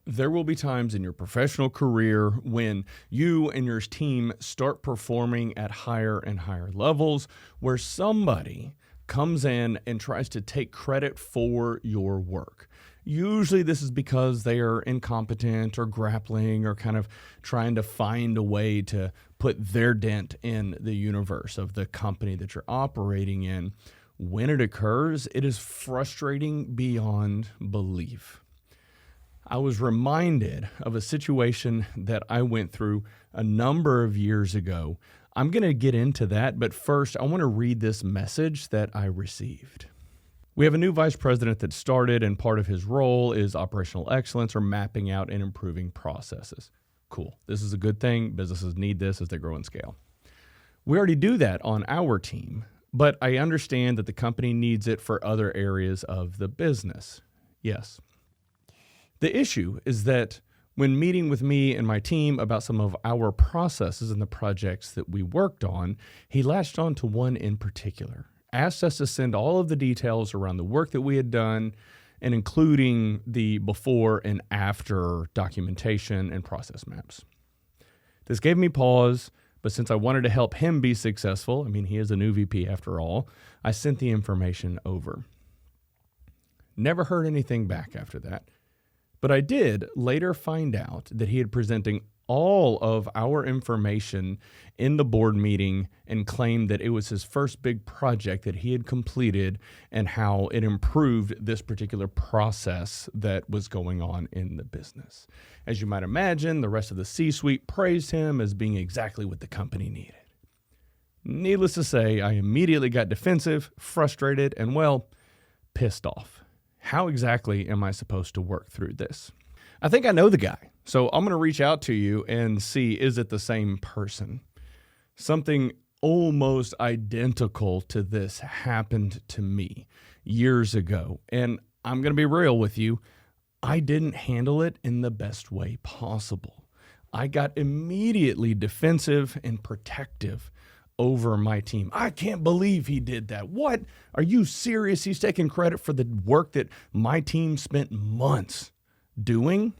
There will be times in your professional career when you and your team start performing at higher and higher levels where somebody comes in and tries to take credit for your work. Usually this is because they are incompetent or grappling or kind of trying to find a way to put their dent in the universe of the company that you're operating in. When it occurs, it is frustrating beyond belief. I was reminded of a situation that I went through a number of years ago. I'm going to get into that, but first I want to read this message that I received. We have a new vice president that started, and part of his role is operational excellence or mapping out and improving processes. Cool. This is a good thing. Businesses need this as they grow and scale. We already do that on our team, but I understand that the company needs it for other areas of the business. Yes. The issue is that when meeting with me and my team about some of our processes and the projects that we worked on, he latched on to one in particular, asked us to send all of the details around the work that we had done, and including the before and after documentation and process maps. This gave me pause, but since I wanted to help him be successful, he is a new VP after all, I sent the information over. Never heard anything back after that. But I did later find out that he had presenting all of our information in the board meeting and claimed that it was his first big project that he had completed and how it improved this particular process that was going on in the business. As you might imagine, the rest of the C-suite praised him as being exactly what the company needed. Needless to say, I immediately got defensive, frustrated, and pissed off. How exactly am I supposed to work through this? I think I know the guy, so I'm going to reach out to you and see, is it the same person? Something almost identical to this happened to me years ago, and I'm going to be real with you. I didn't handle it in the best way possible. I got immediately defensive and protective over my team. I can't believe he did that. What? Are you serious? He's taking credit for the work that my team spent months doing?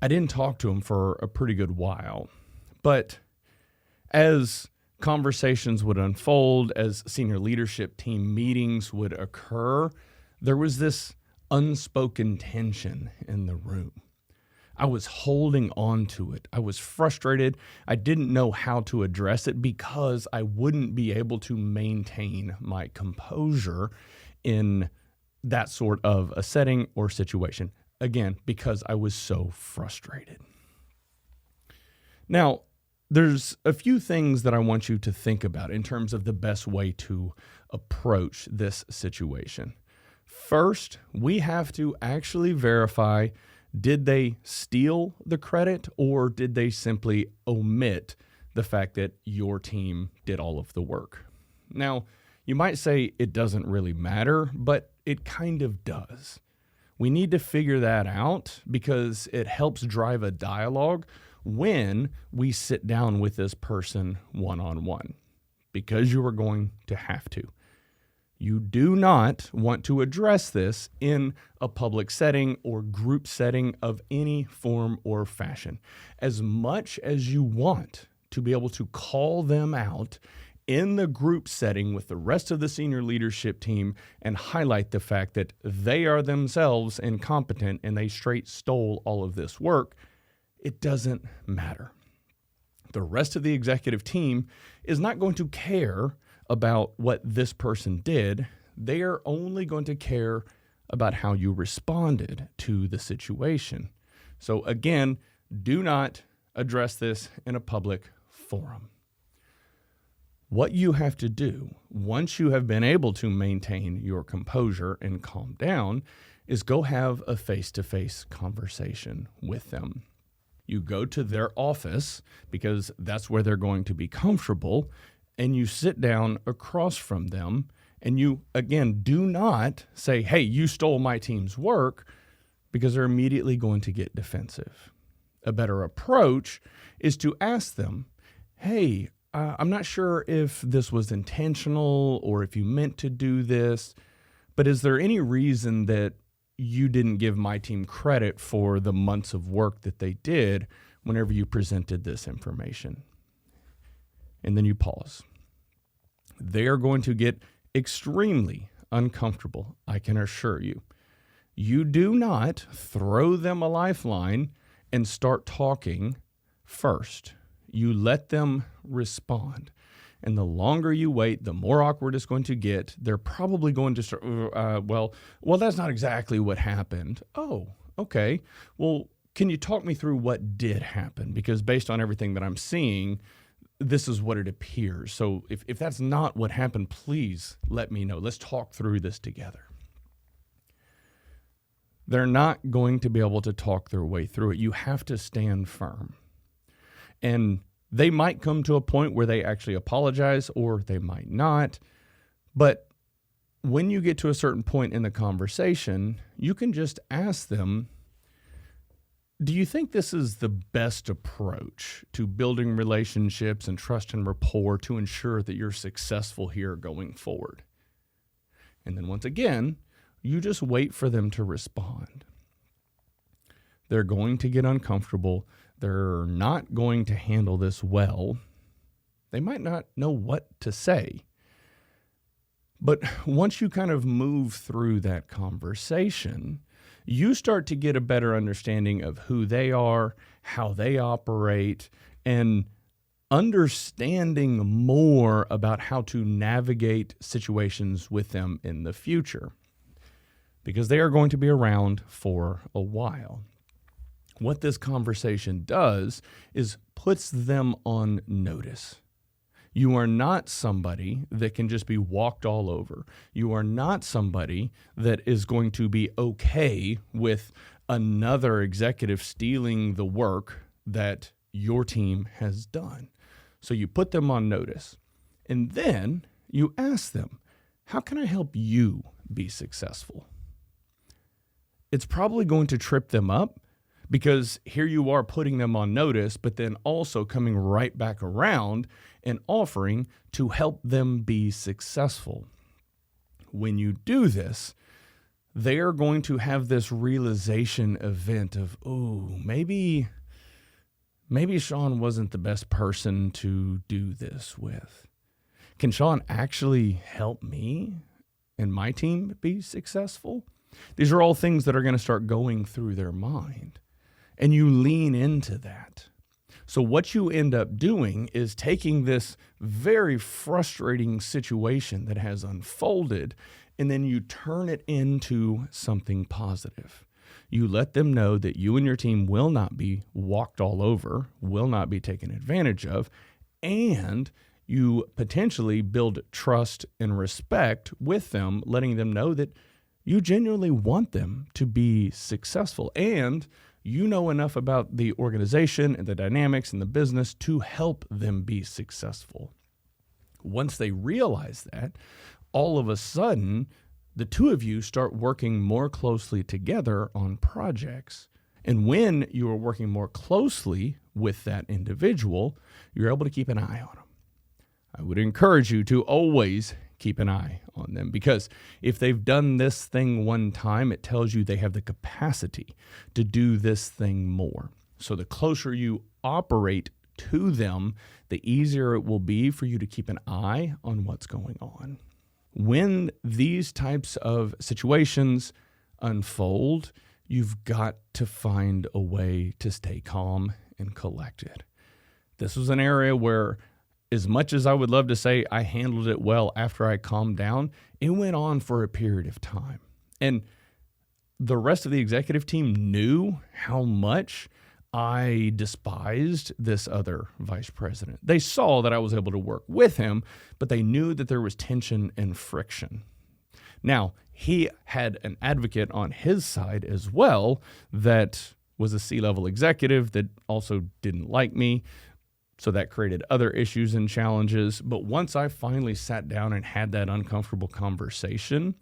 I didn't talk to him for a pretty good while, but as conversations would unfold, as senior leadership team meetings would occur, there was this unspoken tension in the room. I was holding on to it. I was frustrated. I didn't know how to address it because I wouldn't be able to maintain my composure in that sort of a setting or situation. Again, because I was so frustrated. Now, there's a few things that I want you to think about in terms of the best way to approach this situation. First, we have to actually verify, did they steal the credit or did they simply omit the fact that your team did all of the work? Now, you might say it doesn't really matter, but it kind of does. We need to figure that out because it helps drive a dialogue when we sit down with this person one-on-one, because you are going to have to. You do not want to address this in a public setting or group setting of any form or fashion. As much as you want to be able to call them out in the group setting with the rest of the senior leadership team and highlight the fact that they are themselves incompetent and they straight stole all of this work, it doesn't matter. The rest of the executive team is not going to care about what this person did. They are only going to care about how you responded to the situation. So again, do not address this in a public forum. What you have to do once you have been able to maintain your composure and calm down is go have a face-to-face conversation with them. You go to their office because that's where they're going to be comfortable, and you sit down across from them, and you, again, do not say, hey, you stole my team's work, because they're immediately going to get defensive. A better approach is to ask them, hey, I'm not sure if this was intentional or if you meant to do this, but is there any reason that you didn't give my team credit for the months of work that they did whenever you presented this information. And then you pause. They are going to get extremely uncomfortable, I can assure you. You do not throw them a lifeline and start talking first. You let them respond. And the longer you wait, the more awkward it's going to get. They're probably going to start, well, that's not exactly what happened. Oh, okay. Well, can you talk me through what did happen? Because based on everything that I'm seeing, this is what it appears. So if that's not what happened, please let me know. Let's talk through this together. They're not going to be able to talk their way through it. You have to stand firm. And they might come to a point where they actually apologize, or they might not. But when you get to a certain point in the conversation, you can just ask them, do you think this is the best approach to building relationships and trust and rapport to ensure that you're successful here going forward? And then once again, you just wait for them to respond. They're going to get uncomfortable. They're not going to handle this well. They might not know what to say. But once you kind of move through that conversation, you start to get a better understanding of who they are, how they operate, and understanding more about how to navigate situations with them in the future, because they are going to be around for a while. What this conversation does is puts them on notice. You are not somebody that can just be walked all over. You are not somebody that is going to be okay with another executive stealing the work that your team has done. So you put them on notice. And then you ask them, how can I help you be successful? It's probably going to trip them up, because here you are putting them on notice, but then also coming right back around and offering to help them be successful. When you do this, they are going to have this realization event of, oh, maybe Sean wasn't the best person to do this with. Can Sean actually help me and my team be successful? These are all things that are going to start going through their mind. And you lean into that. So what you end up doing is taking this very frustrating situation that has unfolded, and then you turn it into something positive. You let them know that you and your team will not be walked all over, will not be taken advantage of, and you potentially build trust and respect with them, letting them know that you genuinely want them to be successful, and you know enough about the organization and the dynamics and the business to help them be successful. Once they realize that, all of a sudden, the two of you start working more closely together on projects. And when you are working more closely with that individual, you're able to keep an eye on them. I would encourage you to always keep an eye on them, because if they've done this thing one time, it tells you they have the capacity to do this thing more. So the closer you operate to them, the easier it will be for you to keep an eye on what's going on. When these types of situations unfold, you've got to find a way to stay calm and collected. This was an area where, as much as I would love to say I handled it well after I calmed down, it went on for a period of time. And the rest of the executive team knew how much I despised this other vice president. They saw that I was able to work with him, but they knew that there was tension and friction. Now, he had an advocate on his side as well that was a C-level executive that also didn't like me. So that created other issues and challenges. But once I finally sat down and had that uncomfortable conversation,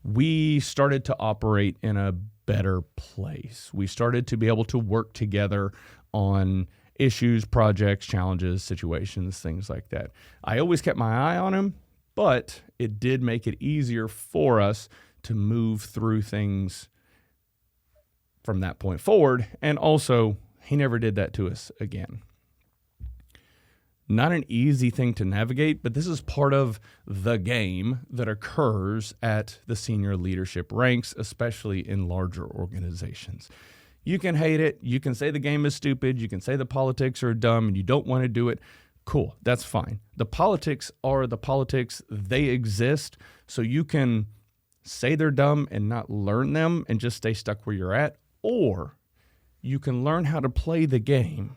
we started to operate in a better place. We started to be able to work together on issues, projects, challenges, situations, things like that. I always kept my eye on him, but it did make it easier for us to move through things from that point forward. And also, he never did that to us again. Not an easy thing to navigate, but this is part of the game that occurs at the senior leadership ranks, especially in larger organizations. You can hate it. You can say the game is stupid. You can say the politics are dumb and you don't want to do it. Cool. That's fine. The politics are the politics. They exist. So you can say they're dumb and not learn them and just stay stuck where you're at. Or you can learn how to play the game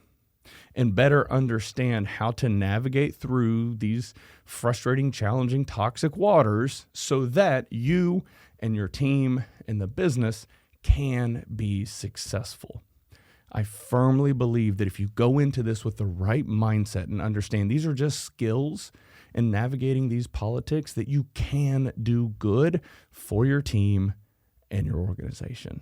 and better understand how to navigate through these frustrating, challenging, toxic waters so that you and your team and the business can be successful. I firmly believe that if you go into this with the right mindset and understand these are just skills in navigating these politics, that you can do good for your team and your organization.